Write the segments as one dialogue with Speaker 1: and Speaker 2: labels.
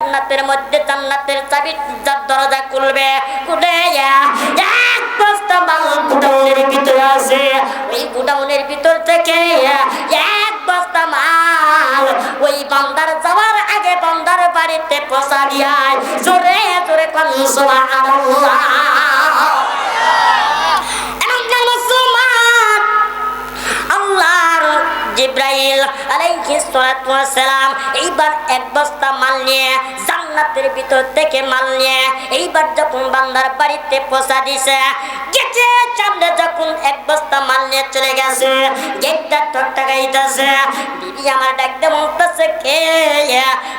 Speaker 1: জান্নাতের মধ্যে জান্নাতের চাবি দরজা খুলবে, খুলে এক বস্তা মাল গুডাউনের ভিতরে আছে। ওই গুডাউনের ভিতর থেকে এক বস্তা মাল ওই বান্দার যাওয়ার আগে বান্দার বাড়িতে পৌঁছা দিয়ে জোরে জোরে কোন সুবহানাল্লাহ। জিব্রাইল আলাইহিস সালাতু ওয়াস সালাম এইবার এক বস্তা মাল নিয়ে জান্নাতের ভিতর থেকে মাল নিয়ে এইবার যখন বান্দার বাড়িতে পৌঁছা দিয়েছে, গেটের সামনে যখন এক বস্তা মাল নিয়ে চলে গেছে, গেটটা ঠকঠকাইতেছে। বিবি আমার ডাকতে বলতেছে, কে?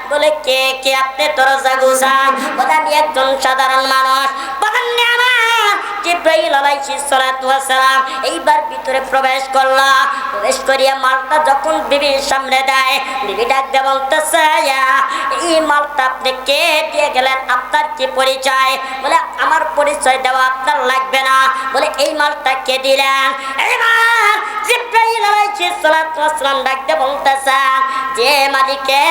Speaker 1: বলে, কে কে? আপনি দরজা গুছান। বলে, আমি একজন সাধারণ মানুষ। বলেন না আমার জিব্রাইল আলাইহিস সালাতু ওয়াস সালাম এইবার ভিতরে প্রবেশ করলো। প্রবেশ করিয়া মালটা যখন বিবির সামনে দেয়, বিবি ডাকতে বলতেছে, এই মালটা আপনি কে দিয়ে গেলেন? আপনার কি পরিচয়? বলে, আমার পরিচয় দেওয়া আপনার লাগবে না। বলে, এই মালটা কে দিলেন? এইবার জিব্রাইল আলাইহিস সালাতু ওয়াস সালাম ডাকতে বলতেছে, যে মালিকে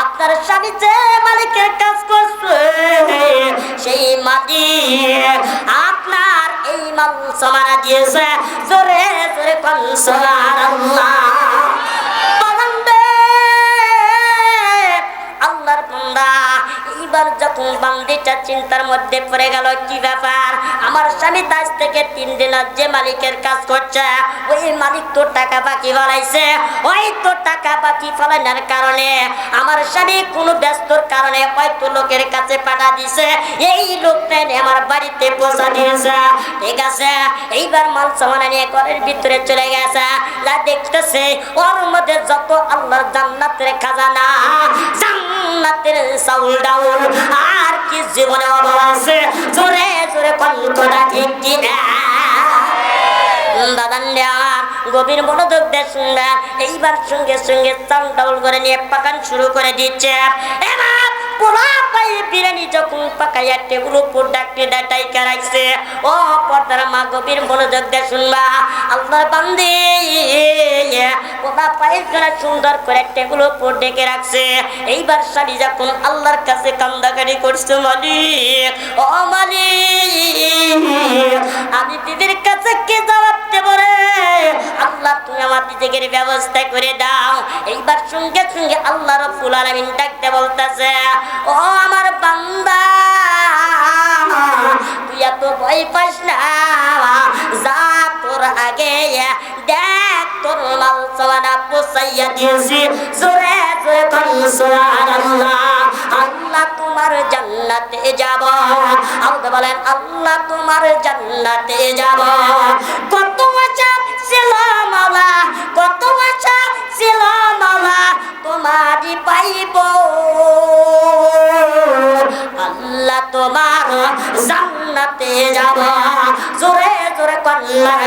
Speaker 1: আপনার স্বামী যে মালিকের কাজ করছে সেই মালিক আপনার এই মাল সামানা দিয়েছে। জোরে জোরে কোন সুবহানাল্লাহ। আল্লাহর বান্দা এইবার যখন বান্দিটা চিন্তার মধ্যে পড়ে গেল, কি ব্যাপার? আমার স্বামী আজ থেকে 3 দিন যে মালিকের কাজ করছে ওই মালিক তো টাকা বাকি ফলাইছে। ওই তো টাকা বাকি ফলানোর কারণে আমার স্বামী কোনো ব্যস্তর কারণে হয়তো লোকের কাছে পাঠা দিছে, এই লোকটা আমার বাড়িতে পৌঁছা দিয়েছে। ঠিক আছে, এইবার মাল সামানা নিয়ে ঘরের ভিতরে চলে গেছে। যা দেখতেছে ওর মধ্যে যত আল্লাহর জান্নাতের খাজানা, জান্নাতের চাউল ডাউল আর কি জীবনে অভাব আছে। জোরে জোরে কণ্ঠটা ঠিক কিনা? গভীর মনোযোগ দিয়ে শুনবে। এইবার সঙ্গে সঙ্গে চাউল ডাউল করে নিয়ে পাকান শুরু করে দিচ্ছে। এবার পোলা পাই বিরিয়ানি যখন পাকাইয়া টেবিল উপর ডাকতে ডাটাইকা রাখছে। ও পর্দার মা গভীর মনোযোগ দিয়ে শুনবা। আল্লাহর বান্দি পোলা পায়ের জন্য সুন্দর করে টেবিল উপর ডেকে রাখছে। এইবার স্বামী যখন আল্লাহর কাছে কান্দাকারি করছে, মালিক ও মালিক আমি বিবির কাছে কি জবাব দেব রে? আল্লাহ তুমি আমার রিজিকের ব্যবস্থা করে দাও। এইবার সঙ্গে সঙ্গে আল্লাহ রাব্বুল আলামিন ডাকতে বলতেছে, ও আমার বান্দা তুই এত ভয় পাস না, যা তোর আগে দেখ তোর মাল সামানা পৌঁছাইয়া দিয়েছি। জোরে জোরে কোন সুবহানাল্লাহ। আল্লাহ তোমার জান্নাতে যাব। আল্লাহ বলেন, আল্লাহ তোমার জান্নাতে যাব। কত আশা ছিল মাওলা, কত আশা ছিল মাওলা তোমারই পাইব। আল্লাহ তোমার জান্নাতে যাব। জোরে জোরে কল্লার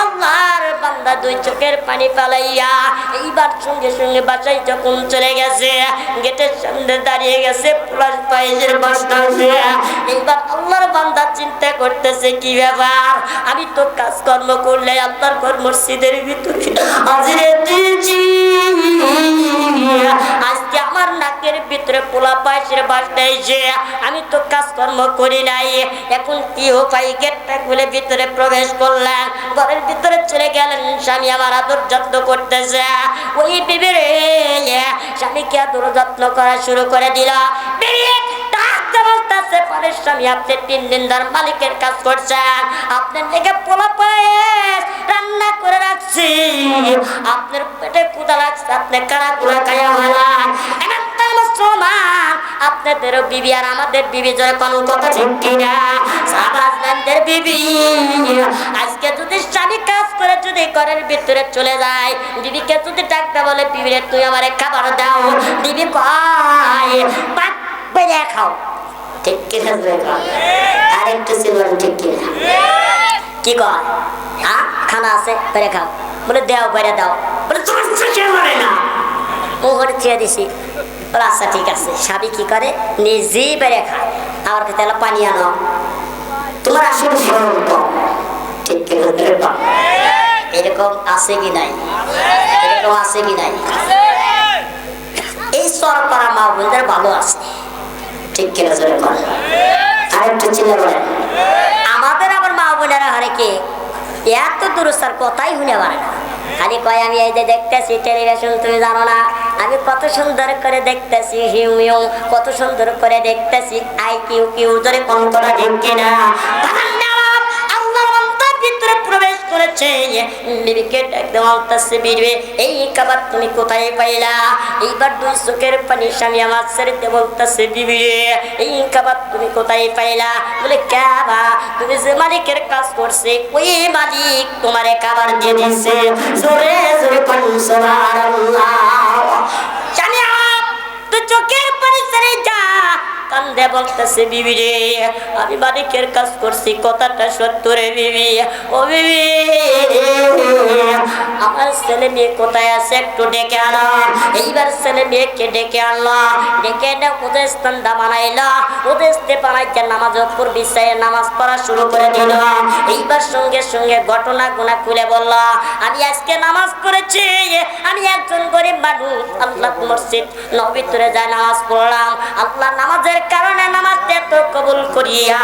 Speaker 1: আল্লাহর বান্দা দুই চোখের পানি পালাইয়া এইবার সঙ্গে সঙ্গে বাসায় যখন চলে গেছে, গেটের সামনে দাঁড়িয়ে গেছে প্লাস পাইজের বস্তা। এইবার আল্লাহর বান্দা চিন্তা করতেছে, কি ব্যাপার? আমি তো কাজকর্ম করলে আল্লাহর ঘর মসজিদের ভিতরে হাজিরে দিয়েছি, আজকে আমার নাকের ভিতরে পোলা পাইসের বাসটা এসে আমি তো কাজকর্ম করি নাই। এখন কি উপায়? গেটটা খুলে ভিতরে প্রবেশ করলেন, ঘরের ভিতরে চলে গেলেন। স্বামী আমার আদর যত্ন করতেছে। ওই বিবির স্বামীকে আদর যত্ন করা শুরু করে দিল। স্বামী আপনি 3 দিন ধরে মালিকের কাজ করছেন, আপনার লেগে পোলা পায়েস রান্না করে রাখছি, আপনার পেটে ক্ষুধা লাগছে, আপনি কারা গুলা খাইয়া হলেন। আপনাদের বিবি আর আমাদের বিবি জোরে কোন কথা ঠিক কিনা? সাহাবাদের বিবি আজকে যদি স্বামী কাজ করে যদি ঘরের ভিতরে চলে যায়, বিবিকে যদি ডাকতে বলে, বিবিরে তুই আমারে খাবার দাও, বিবি কয় ভাত বেড়ে খাও। ঠিক কিনা? আর একটু ছিল ঠিক কিনা? কি কয়? হ্যাঁ খানা আছে বেড়ে খাও। বলে দেও বেড়ে দাও। বলে তোমার না ও করে চেয়ে দিছি। আচ্ছা ঠিক আছে। স্বামী কি করে? নিজেই বেড়ে খায়। আমার কাছে পানি আনো। তোমার আসলে ঠিক এরকম আছে কি নাই? এরকম আছে কি নাই? এই সরকার মা বোনদের ভালো আছে, ঠিক কিনা জোরে বলেন, আরেকটু চিল্লা বলেন। আমাদের আবার মা বোনেরা হারে কি এত দূরস্থার কথাই শুনে পারে না, খালি কয় আমি এই যে দেখতেছি টেলিভিশন, তুমি জানো না আমি কত সুন্দর করে দেখতেছি হিউ হিউ, কত সুন্দর করে দেখতেছি আই কিউ কিউ, ধরে কোন কথা ঠিক কিনা? ভিতরে প্রবেশ করেছে, বিবিকে একদম আলতাছে, বিবি এই খাবার তুমি কোথায় পাইলা? এইবার দুই চোখের পানি স্বামী আমার ছেড়েতে বলতেছে, বিবি এই খাবার তুমি কোথায় পাইলা? বলে কাবা, তুমি যে মালিকের কাজ করছে ওই মালিক তোমারে খাবার দিয়ে দিচ্ছে। জোরে জোরে কোন সুবহানাল্লাহ। জানি তুই চোখের পানি ছেড়ে যা, কান্দে বলতেছে, বিবি রে আমি মালিকের কাজ করছি, কথাটা সত্য রে বিবি। ও বিবি আমার ছেলে মেয়ে কোথায় আছে একটু ডেকে আনো। এইবার ছেলে মেয়েকে ডেকে আনলো, ডেকে এনে ওদের স্থান বানাইলো, ওদের বানাইতে নামাজ উপর বিছাইয়ে নামাজ পড়া শুরু করে দিল। এইবার সঙ্গে সঙ্গে ঘটনা গুণা খুলে বলল, আমি আজকে নামাজ পড়েছি, আমি একজন গরিব মানুষ, আল্লাহ মসজিদ নবীতে যায় নামাজ পড়লাম, আল্লাহ নামাজের কারণে নামাজ এত কবুল করিয়া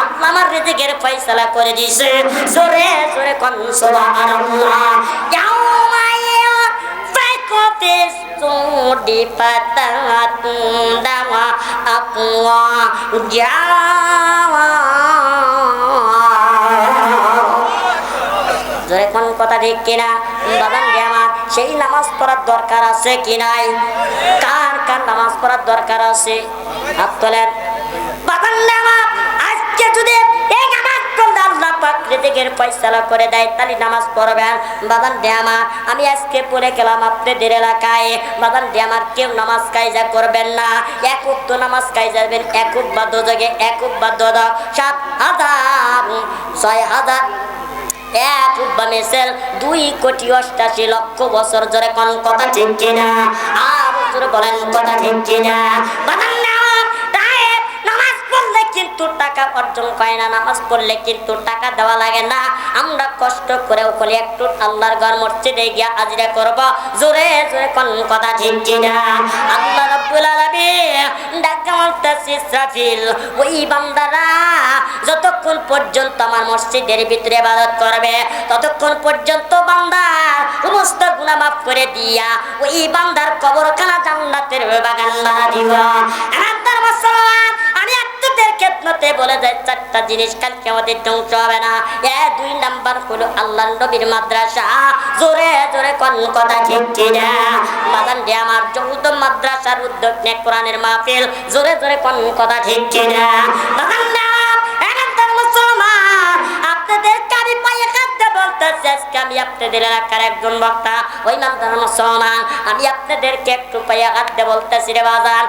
Speaker 1: আল্লাহ আমার রিজিকের ফয়সালা করে দিয়েছে। জোরে জোরে কোন সুবহানাল্লাহ। ইয়াউমা ইয়াফাকুতি সুদি পাতাতুন্দামা আপওয়া জাওয়া। জোরে কোন কথা ঠিক কিনা? বাদান রে আমার সেই নামাজ পড়ার দরকার আছে কি নাই? কার কার নামাজ পড়ার দরকার আছে? হাত তোলেন। বাদান রে আমার আজকে যদি এই নামাজ পড়লে আল্লাহ পাক রিজিকের ফয়সালা করে দেয় তাহলে নামাজ পড়বেন। বাদান রে আমার আমি আজকে পড়ে গেলাম আপনাদের এলাকায়, বাদান রে আমার কেউ নামাজ কায়জা করবেন না, এক ওয়াক্ত নামাজ কায়জা যাবেন, এক বা দোজগে এক বা দোদা ৭,০০০ ৬,০০০ এক উব্বা মেসেল ২,৮৮,০০,০০০ বছর জোরে কোন কথা ঠিক কিনা? আর জোরে বলেন কথা ঠিক কিনা? বাদান না নামাজ পড়লে কিন্তু টাকা অর্জন করে না, নামাজ পড়লে কিন্তু টাকা দেওয়া লাগে না। আমরা কষ্ট করে ওখানে একটু আল্লাহর ঘর মসজিদে গিয়া হাজিরা করব, জোরে জোরে কোন কথা ঠিক কিনা? আল্লাহ রাব্বুল আলামিন ডাকা বলতেছে, ইসরাফিল ওই বান্দারা যতক্ষণ পর্যন্ত আমার মসজিদের ভিতরে ইবাদত করবে ততক্ষণ পর্যন্ত বান্দার সমস্ত গুনাহ মাফ করে দিয়া ওই বান্দার কবরখানা জান্নাতের বাগান বানা দিব। আমার মুসলমান আমি আপনাদের খেদমতে বলে যাই, চারটা জিনিস কালকে আমাদের ধ্বংস হবে না। দুই নাম্বার হলো আল্লাহর নবীর মাদ্রাসা, জোরে জোরে কোন কথা ঠিক কিনা? বাজান রে আমার যৌথ মাদ্রাসার উদ্যোগ নিয়ে কোরআনের মাহফিল, জোরে জোরে কোন কথা ঠিক কিনা? বাজান না মুসলমান আপনাদের কারি পায়ে কাঁদতে বলতেছে, আজকে আমি আপনাদের এলাকার একজন বক্তা, ওই নামদার মুসলমান আমি আপনাদেরকে একটু পায়ে কাঁদতে বলতেছি রে বাজান,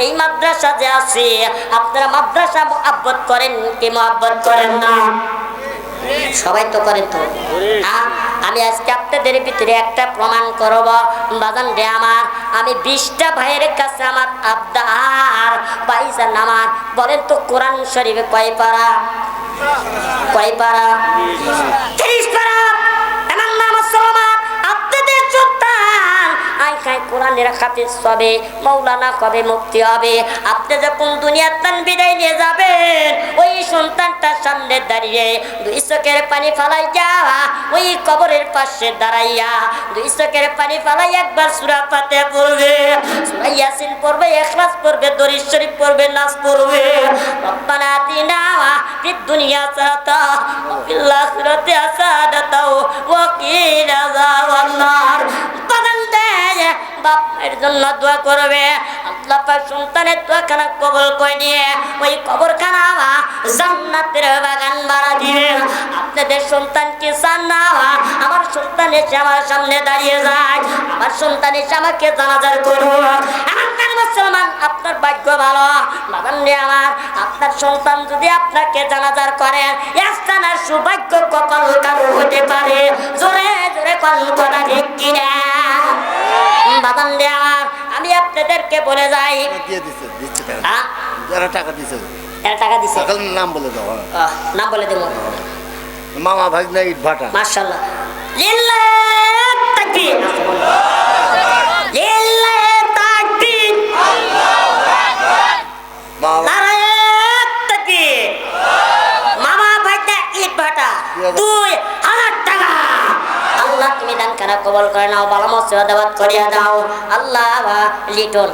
Speaker 1: এই মাদ্রাসা যে আছে আপনারা মাদ্রাসা মুহাব্বত করেন কি মুহাব্বত করেন না? সবাই তো করেন তো। আমি আজকে আপনাদের ভিতরে একটা প্রমাণ করব। বাজান রে আমার আমি 20টা ভাইয়ের কাছে আমার আবদার ভাইজান আমার বলেন তো কোরআন শরীফে কয় পারা? কয় পারা? 30 পারা। এমন না মুসলমান আপনাদের সন্তান আইকায় কোরআনের হাফেজ হবে, মাওলানা কবে মুফতি হবে। আপনি যখন দুনিয়ার তান বিদায় নিয়ে যাবেন ওই সন্তানটার সামনে দাঁড়িয়ে দুই চোখের পানি ফালাই যাওয়া, ওই কবরের পাশে দাঁড়াইয়া দুই চোখের পানি ফালাই একবার সূরা ফাতিহা পড়বে, সূরা ইয়াসিন পড়বে, ইখলাস পড়বে, দরুদ শরীফ পড়বে, নাস পড়বে। রব্বানা আতিনা ফিদ দুনিয়া হাসানাতা ওয়া ফিল আখিরাতি হাসানাতা ওয়া কিনা আযাবান্নার। বাপের জন্য দোয়া করবে, আল্লাহ পাক সন্তানের দোয়াখানা কবুল করে নিয়ে ওই কবরখানা জান্নাতের বাগান বানা দিবে। আপনাদের সন্তান কি চান না আমার সন্তান এসে আমার সামনে দাঁড়িয়ে যায়, আমার সন্তান এসে আমাকে জানাজার করবো? আমার মুসলমান আপনার ভাগ্য ভালো বাগান রে আমার, আপনার সন্তান যদি আপনাকে জানাজার করেন এস্তানার সৌভাগ্য কপাল কারো হতে পারে। জোরে জোরে কোন কথা ঠিক কিনা? বাদান রে আমার আমি আপনাদেরকে বলে যাই,
Speaker 2: টাকা দিছে,
Speaker 1: টাকা দিছে,
Speaker 2: নাম বলে দাও,
Speaker 1: নাম বলে দেবো।
Speaker 2: মামা ভাগনা ইট ভাটা,
Speaker 1: মাশাআল্লাহ লিল্লাহ তাকবীর। লিল্লাহি তাকবীর, নারায়ে তাকবীর। মামা ভাইটা ইট ভাটা 2000 টাকা। আল্লাহ তুমি দান খানা কবল করে নাও, ভালো মসজিদাবাদ করিয়া দাও আল্লাহ। লিটন,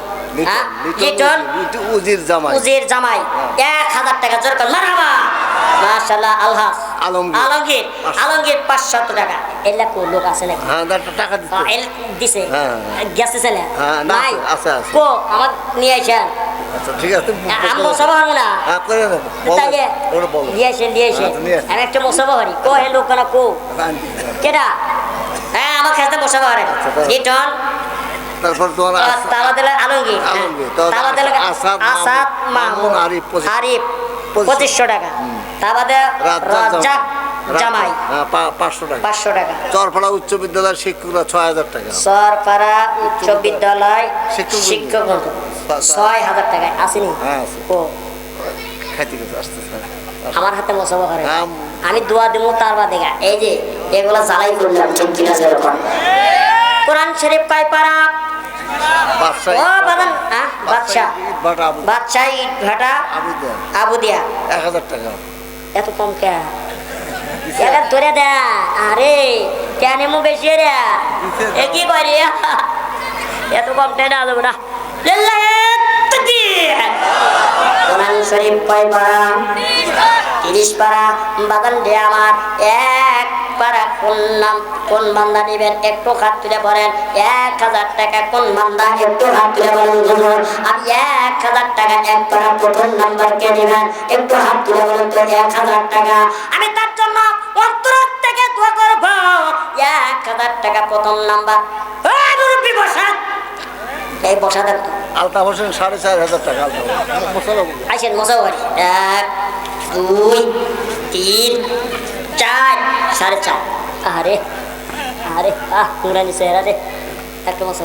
Speaker 1: লিটন
Speaker 2: উজির জামাই,
Speaker 1: উজির জামাই 1000 টাকা জোর কর মারহাবা। মাশাআল্লাহ। আলহাজ আলমগীর, আলমগীর 500 টাকা। এলা কো লোক আছে নাকি?
Speaker 2: হ্যাঁ টাকা দিতে
Speaker 1: এল দিছে,
Speaker 2: হ্যাঁ
Speaker 1: গেছে ছেলে
Speaker 2: নাই আছে
Speaker 1: কো আমার নিয়ে আইছেন।
Speaker 2: আচ্ছা ঠিক আছে
Speaker 1: আমি মোসাবা হবো না
Speaker 2: হ্যাঁ করে নেব
Speaker 1: তাইলে
Speaker 2: ওরে বল
Speaker 1: নিয়ে আসেন, নিয়ে আসেন। আমি একটা মোসাবা হরি কো হে লোক না কো কেডা? হ্যাঁ আমার কাছে মোসাবা হরে লিটন।
Speaker 2: তারপর তোমার
Speaker 1: তালা দিলে আলমগীর, তালা দিলে আসাদ মাহমুদ আরিফ 2500 টাকা। তাবাদে রাজ্জাক জামাই
Speaker 2: 500 টাকা।
Speaker 1: 500 টাকা।
Speaker 2: চরপাড়া উচ্চ বিদ্যালয়ের শিক্ষকরা 6000 টাকা।
Speaker 1: সরপাড়া উচ্চ বিদ্যালয় শিক্ষক 6000 টাকা আসেনি?
Speaker 2: হ্যাঁ আছে।
Speaker 1: ও
Speaker 2: খাইতে গেছে আসতেছে
Speaker 1: আমার হাতে মোসাফা করে আমি দোয়া দেবো তার বাদে গা। এই যে এগুলা জ্বালাই করলাম ঠিক কিনা যেরকম কোরআন শরীফ কয় পারা? ও বাদান বাদশাহ, বাদশাহ ইট ভাটা আবুদিয়া
Speaker 2: 1000 টাকা।
Speaker 1: এত কম কে এটা ধরে দে? আরে কেন মো বেশি রে এ কি করি এত কম টেনা দেবো না। কোরআন শরীফ কয় পারা? 30 পারা। বাগান দিয়ে আমার 1 পারা কোন নাম কোন বান্দা নিবেন একটু হাত তুলে বলেন। 1000 টাকা কোন বান্দা একটু হাত তুলে বলেন হুজুর আমি 1000 টাকা 1 পারা প্রথম নাম্বার কে নেবেন একটু হাত তুলে বলেন তো 1000 টাকা। আমি তার জন্য অন্তর থেকে দোয়া করব। 1000 টাকা প্রথম নাম্বার। ওই মুরব্বি বসা, এই বসা দেন তো।
Speaker 2: আলতা হোসেন 4500 টাকা। আলতা মশলা
Speaker 1: আইসেন মশাবাড়ি 1 2 3 4 4.5। আরে আরে নুরানি চেহারা রে একটা মশা।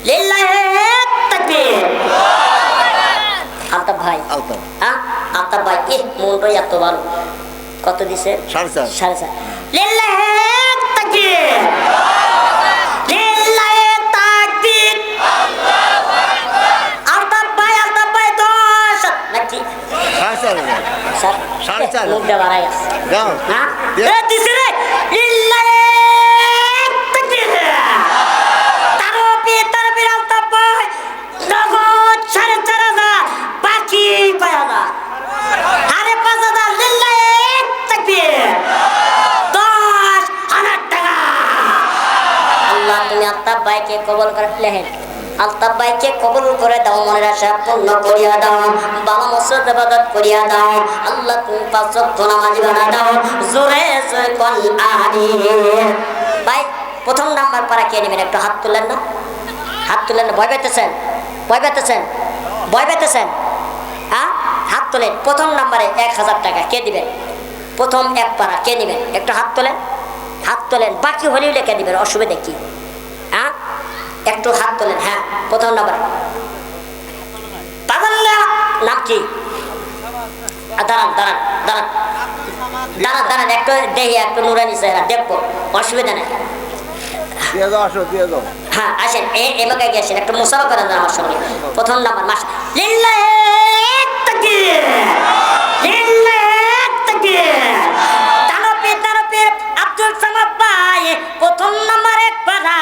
Speaker 1: লিল্লাহি তাকবীর। আলতাফ ভাই, আলতাফ ভাই মনটা এত ভালো। কত দিছে? 4.5 4.5। লিল্লাহি তাকবীর, লিল্লাহি তাকবীর। আলতাফ ভাই 10 নাকি 4.5 মুখটা বাড়াই আছে। হ্যাঁ দিছে রে। লিল্লাহি তাকবীর। তারপরে আলতাফ ভাই নগদ 4.5 বাকি 5,000 আরে 5,000। লিল্লাহি তাকবীর 10,000 টাকা। আল্লাহ তুমি আলতাফ ভাইকে কবুল করে লেহেন। আলতাফ ভাইকে কবুল করে দাও, মনের আশা পূর্ণ করিয়া দাও, বাবা মসজিদ ইবাদত করিয়া দাও। আল্লাহ তুমি 5 ওয়াক্ত নামাজ বানা দাও। জোরে জোরে কোন আমিন। ভাই প্রথম নাম্বার পারা কে নেবেন একটু হাত তুলেন না, হাত তুলেন না। ভয় পেতেছেন, ভয় পেতেছেন, ভয় পেতেছেন? হ্যাঁ হাত তোলেন। প্রথম নাম্বারে 1000 টাকা কে দিবেন? প্রথম 1 পারা কে নেবেন একটু হাত তোলেন, হাত তোলেন। বাকি হলেও লেখা দিবেন, অসুবিধা কি? হ্যাঁ একটু হাত তোলেন। হ্যাঁ প্রথম নাম্বার নাম কি? দাঁড়ান দাঁড়ান দাঁড়ান দাঁড়ান দাঁড়ান একটু দেখি, একটু নুরানি চেহারা দেখবো, অসুবিধা নেই। হ্যাঁ আসেন এলাকায় গিয়েছেন একটু মুসাফা করেন আমার সঙ্গে। প্রথম নাম্বার মাস। লিল্লাহি তাকবীর, লিল্লাহি তাকবীর। তানপীর আব্দুল সামাদ ভাই প্রথম নাম্বার 1 পারা